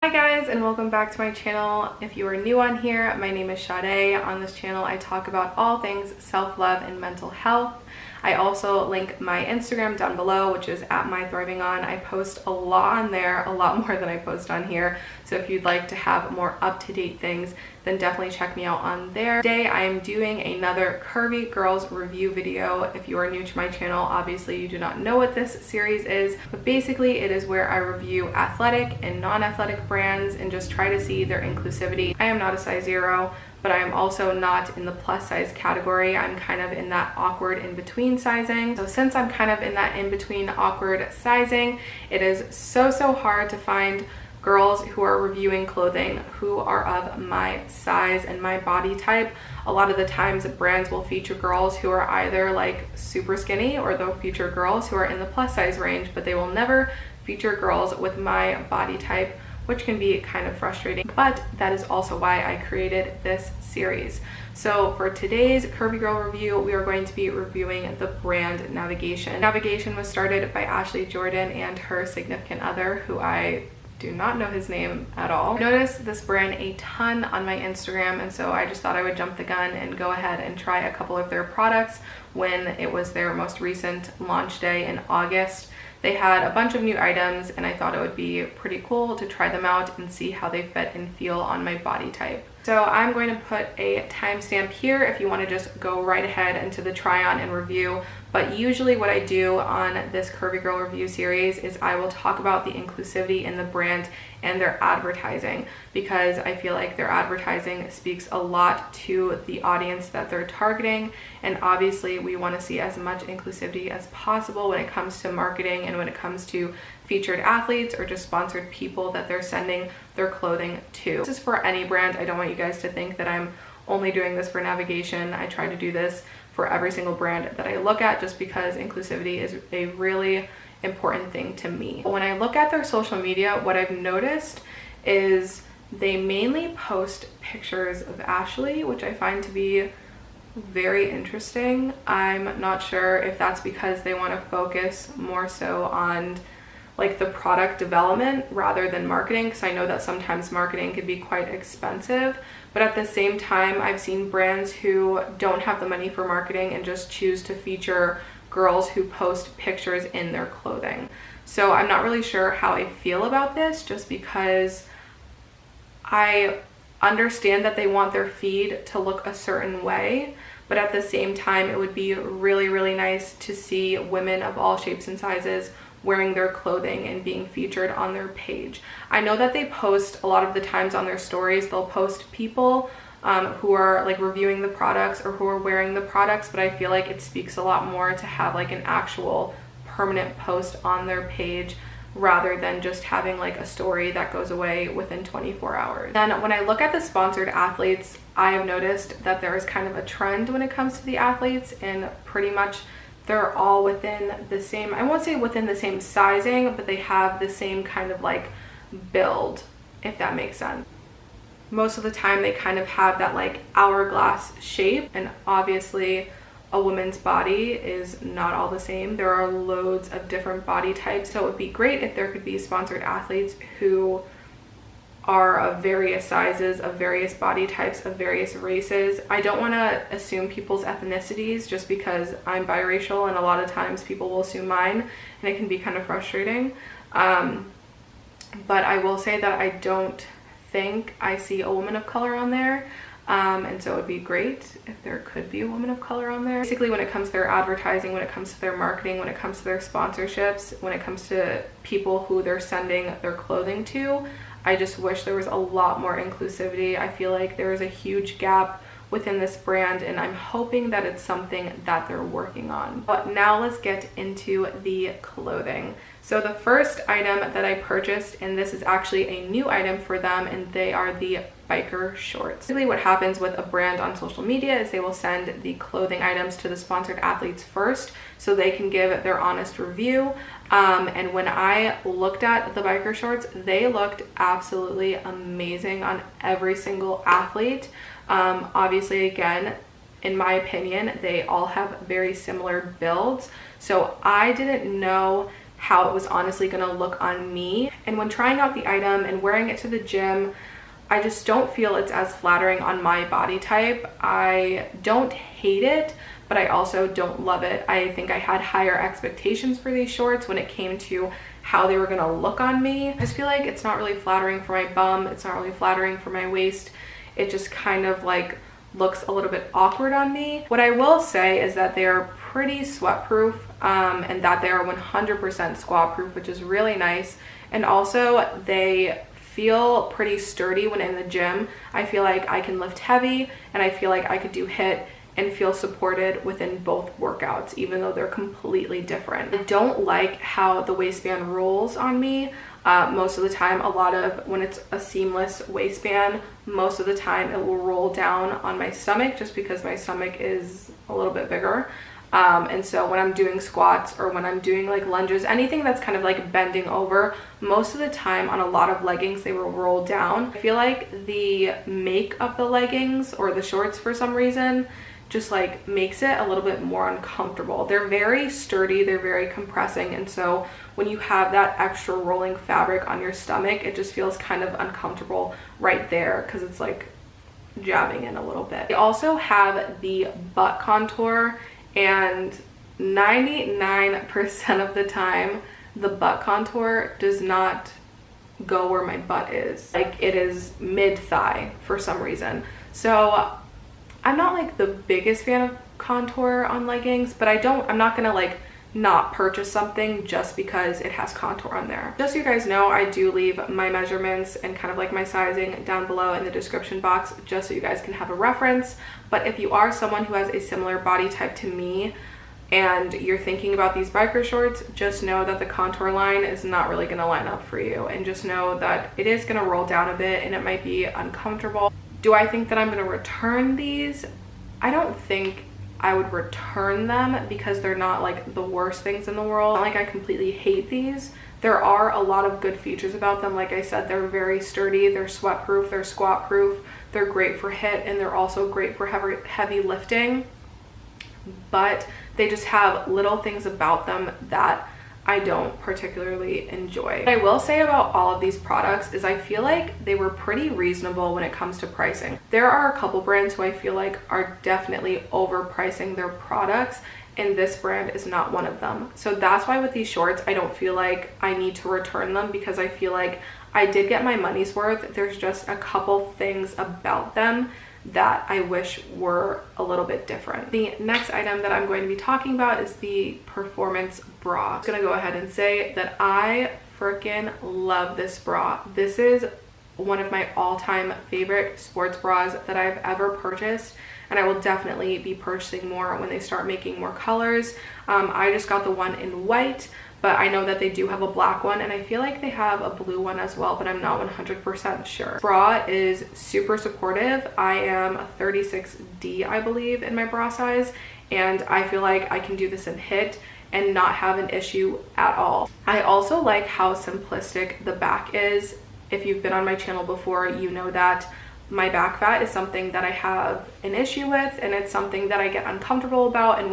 Hi guys, and welcome back to my channel. If you are new on here, my name is Sade. On this channel I talk about all things self-love and mental health. I also link my Instagram down below, which is @mythrivingon. I post a lot on there, a lot more than I post on here. So if you'd like to have more up-to-date things, then definitely check me out on there. Today I am doing another Curvy Girls review video. If you are new to my channel, obviously you do not know what this series is, but basically it is where I review athletic and non-athletic brands and just try to see their inclusivity. I am not a size 0, but I am also not in the plus size category. I'm kind of in that awkward in-between sizing. So since I'm kind of in that in-between awkward sizing, it is so hard to find girls who are reviewing clothing who are of my size and my body type. A lot of the times brands will feature girls who are either like super skinny, or they'll feature girls who are in the plus size range, but they will never feature girls with my body type, which can be kind of frustrating, but that is also why I created this series. So for today's Curvy Girl review, we are going to be reviewing the brand Nvgtn. Nvgtn was started by Ashley Jordan and her significant other, who I do not know his name at all. I noticed this brand a ton on my Instagram, and so I just thought I would jump the gun and go ahead and try a couple of their products when it was their most recent launch day in August. They had a bunch of new items, and I thought it would be pretty cool to try them out and see how they fit and feel on my body type. So I'm going to put a timestamp here if you want to just go right ahead into the try on and review. But usually what I do on this Curvy Girl review series is I will talk about the inclusivity in the brand and their advertising, because I feel like their advertising speaks a lot to the audience that they're targeting, and obviously we want to see as much inclusivity as possible when it comes to marketing and when it comes to featured athletes or just sponsored people that they're sending their clothing to. This is for any brand. I don't want you guys to think that I'm only doing this for Nvgtn. I try to do this for every single brand that I look at, just because inclusivity is a really important thing to me. When I look at their social media, what I've noticed is they mainly post pictures of Ashley, which I find to be very interesting. I'm not sure if that's because they want to focus more so on like the product development rather than marketing, because I know that sometimes marketing could be quite expensive, but at the same time I've seen brands who don't have the money for marketing and just choose to feature girls who post pictures in their clothing. So I'm not really sure how I feel about this, just because I understand that they want their feed to look a certain way, but at the same time it would be really nice to see women of all shapes and sizes wearing their clothing and being featured on their page. I know that they post a lot of the times on their stories, they'll post people who are like reviewing the products or who are wearing the products, but I feel like it speaks a lot more to have like an actual permanent post on their page rather than just having like a story that goes away within 24 hours. Then when I look at the sponsored athletes, I have noticed that there is kind of a trend when it comes to the athletes, and pretty much they're all within the same, I won't say within the same sizing, but they have the same kind of like build, if that makes sense. Most of the time they kind of have that like hourglass shape, and obviously a woman's body is not all the same. There are loads of different body types, so it would be great if there could be sponsored athletes who are of various sizes, of various body types, of various races. I don't want to assume people's ethnicities just because I'm biracial, and a lot of times people will assume mine, and it can be kind of frustrating. But I will say that I don't think I see a woman of color on there, and so it would be great if there could be a woman of color on there. Basically, when it comes to their advertising, when it comes to their marketing, when it comes to their sponsorships, when it comes to people who they're sending their clothing to, I just wish there was a lot more inclusivity. I feel like there is a huge gap within this brand, and I'm hoping that it's something that they're working on. But now let's get into the clothing. So the first item that I purchased, and this is actually a new item for them, and they are the biker shorts. Basically what happens with a brand on social media is they will send the clothing items to the sponsored athletes first so they can give their honest review. And when I looked at the biker shorts, they looked absolutely amazing on every single athlete. Obviously, again, in my opinion, they all have very similar builds. So I didn't know how it was honestly gonna look on me. And when trying out the item and wearing it to the gym, I just don't feel it's as flattering on my body type. I don't hate it, but I also don't love it. I think I had higher expectations for these shorts when it came to how they were gonna look on me. I just feel like it's not really flattering for my bum. It's not really flattering for my waist. It just kind of like looks a little bit awkward on me. What I will say is that they are pretty sweat proof and that they are 100% squat proof, which is really nice. And also they feel pretty sturdy when in the gym. I feel like I can lift heavy and I feel like I could do HIIT and feel supported within both workouts, even though they're completely different. I don't like how the waistband rolls on me. Most of the time, when it's a seamless waistband, most of the time it will roll down on my stomach just because my stomach is a little bit bigger. And so when I'm doing squats or when I'm doing like lunges, anything that's kind of like bending over, most of the time on a lot of leggings, they will roll down. I feel like the make of the leggings or the shorts for some reason just like makes it a little bit more uncomfortable. They're very sturdy, they're very compressing, and so when you have that extra rolling fabric on your stomach, it just feels kind of uncomfortable right there because it's like jabbing in a little bit. They also have the butt contour, and 99% of the time the butt contour does not go where my butt is. Like, it is mid-thigh for some reason. So I'm not like the biggest fan of contour on leggings, but I'm not gonna like not purchase something just because it has contour on there. Just so you guys know, I do leave my measurements and kind of like my sizing down below in the description box just so you guys can have a reference. But if you are someone who has a similar body type to me and you're thinking about these biker shorts, just know that the contour line is not really gonna line up for you, and just know that it is gonna roll down a bit and it might be uncomfortable. Do I think that I'm gonna return these? I don't think I would return them because they're not like the worst things in the world. Not like I completely hate these. There are a lot of good features about them. Like I said, they're very sturdy, they're sweat proof, they're squat proof, they're great for HIIT, and they're also great for heavy lifting. But they just have little things about them that I don't particularly enjoy. What I will say about all of these products is I feel like they were pretty reasonable when it comes to pricing. There are a couple brands who I feel like are definitely overpricing their products, and this brand is not one of them. So that's why with these shorts, I don't feel like I need to return them because I feel like I did get my money's worth. There's just a couple things about them that I wish were a little bit different. The next item that I'm going to be talking about is the performance bra. I'm gonna go ahead and say that I freaking love this bra. This is one of my all-time favorite sports bras that I've ever purchased, and I will definitely be purchasing more when they start making more colors. I just got the one in white, but I know that they do have a black one, and I feel like they have a blue one as well, but I'm not 100% sure. This bra is super supportive. I am a 36D, I believe, in my bra size, and I feel like I can do this in HIIT and not have an issue at all. I also like how simplistic the back is. If you've been on my channel before, you know that my back fat is something that I have an issue with, and it's something that I get uncomfortable about, and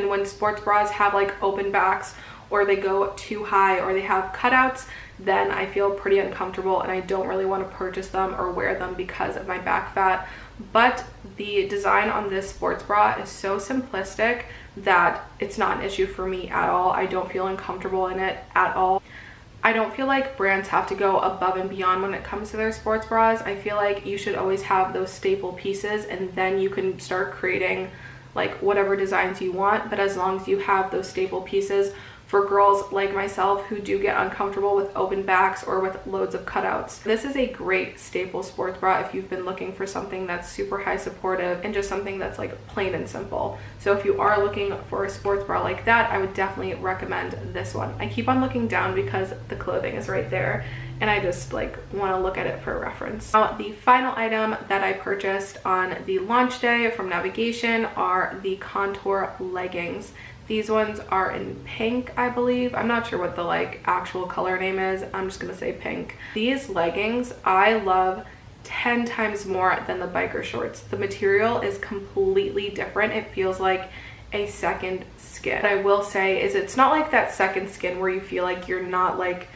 when sports bras have like open backs, or they go too high, or they have cutouts, then I feel pretty uncomfortable and I don't really want to purchase them or wear them because of my back fat. But the design on this sports bra is so simplistic that it's not an issue for me at all. I don't feel uncomfortable in it at all. I don't feel like brands have to go above and beyond when it comes to their sports bras. I feel like you should always have those staple pieces, and then you can start creating like whatever designs you want. But as long as you have those staple pieces, for girls like myself who do get uncomfortable with open backs or with loads of cutouts, this is a great staple sports bra if you've been looking for something that's super high supportive and just something that's like plain and simple. So if you are looking for a sports bra like that, I would definitely recommend this one. I keep on looking down because the clothing is right there, and I just like want to look at it for reference. Now, the final item that I purchased on the launch day from Nvgtn are the contour leggings. These ones are in pink, I believe. I'm not sure what the like actual color name is. I'm just gonna say pink. These leggings I love 10 times more than the biker shorts. The material is completely different. It feels like a second skin. What I will say is it's not like that second skin where you feel like you're not like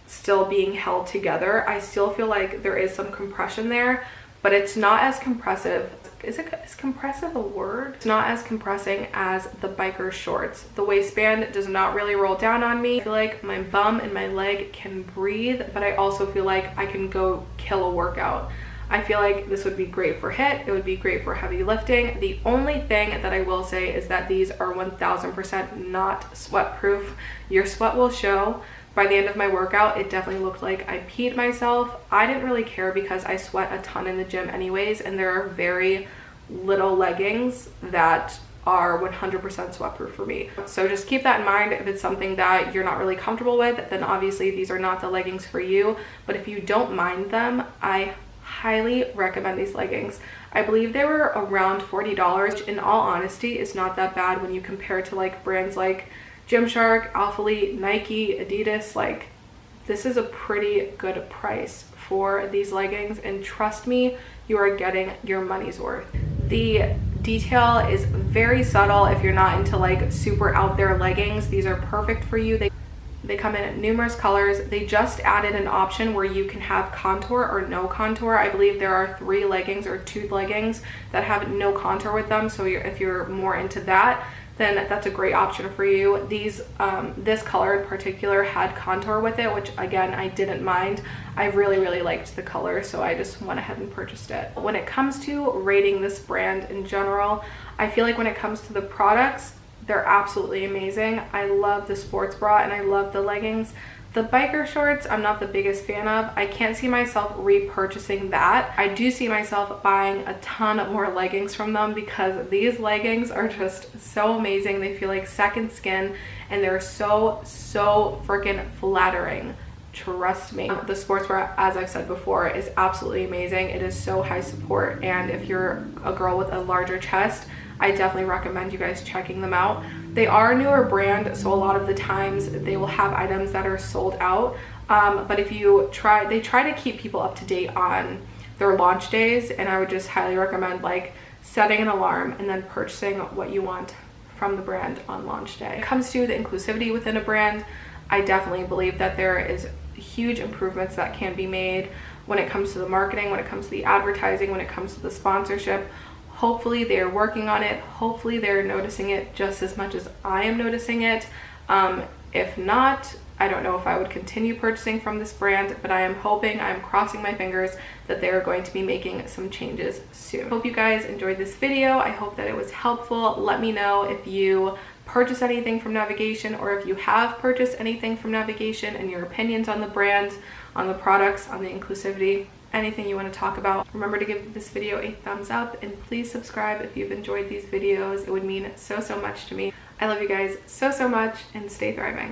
still being held together. I still feel like there is some compression there, but it's not as compressive. Is compressive a word? It's not as compressing as the biker shorts. The waistband does not really roll down on me. I feel like my bum and my leg can breathe, but I also feel like I can go kill a workout. I feel like this would be great for HIIT. It would be great for heavy lifting. The only thing that I will say is that these are 1000% not sweat proof. Your sweat will show. By the end of my workout, it definitely looked like I peed myself. I didn't really care because I sweat a ton in the gym anyways, and there are very little leggings that are 100% sweat proof for me. So just keep that in mind. If it's something that you're not really comfortable with, then obviously these are not the leggings for you. But if you don't mind them, I highly recommend these leggings. I believe they were around $40, which in all honesty is not that bad when you compare to like brands like Gymshark, Alphalete, Nike, Adidas. Like, this is a pretty good price for these leggings, and trust me, you are getting your money's worth. The detail is very subtle. If you're not into like super out there leggings, these are perfect for you. They come in numerous colors. They just added an option where you can have contour or no contour. I believe there are 3 leggings or 2 leggings that have no contour with them. So if you're more into that, then that's a great option for you. These this color in particular had contour with it, which again, I didn't mind. I really liked the color, so I just went ahead and purchased it. When it comes to rating this brand in general, I feel like when it comes to the products, they're absolutely amazing. I love the sports bra and I love the leggings. The biker shorts, I'm not the biggest fan of. I can't see myself repurchasing that. I do see myself buying a ton more leggings from them because these leggings are just so amazing. They feel like second skin and they're so freaking flattering. Trust me. The sports bra, as I've said before, is absolutely amazing. It is so high support, and if you're a girl with a larger chest, I definitely recommend you guys checking them out. They are a newer brand, so a lot of the times they will have items that are sold out. But if you try, they try to keep people up to date on their launch days, and I would just highly recommend like setting an alarm and then purchasing what you want from the brand on launch day. When it comes to the inclusivity within a brand, I definitely believe that there is huge improvements that can be made when it comes to the marketing, when it comes to the advertising, when it comes to the sponsorship. Hopefully they're working on it. Hopefully they're noticing it just as much as I am noticing it. If not, I don't know if I would continue purchasing from this brand, but I am hoping, I'm crossing my fingers that they're going to be making some changes soon. Hope you guys enjoyed this video. I hope that it was helpful. Let me know if you purchase anything from Nvgtn, or if you have purchased anything from Nvgtn, and your opinions on the brand, on the products, on the inclusivity, anything you want to talk about. Remember to give this video a thumbs up, and please subscribe if you've enjoyed these videos. It would mean so much to me. I love you guys so much, and stay thriving.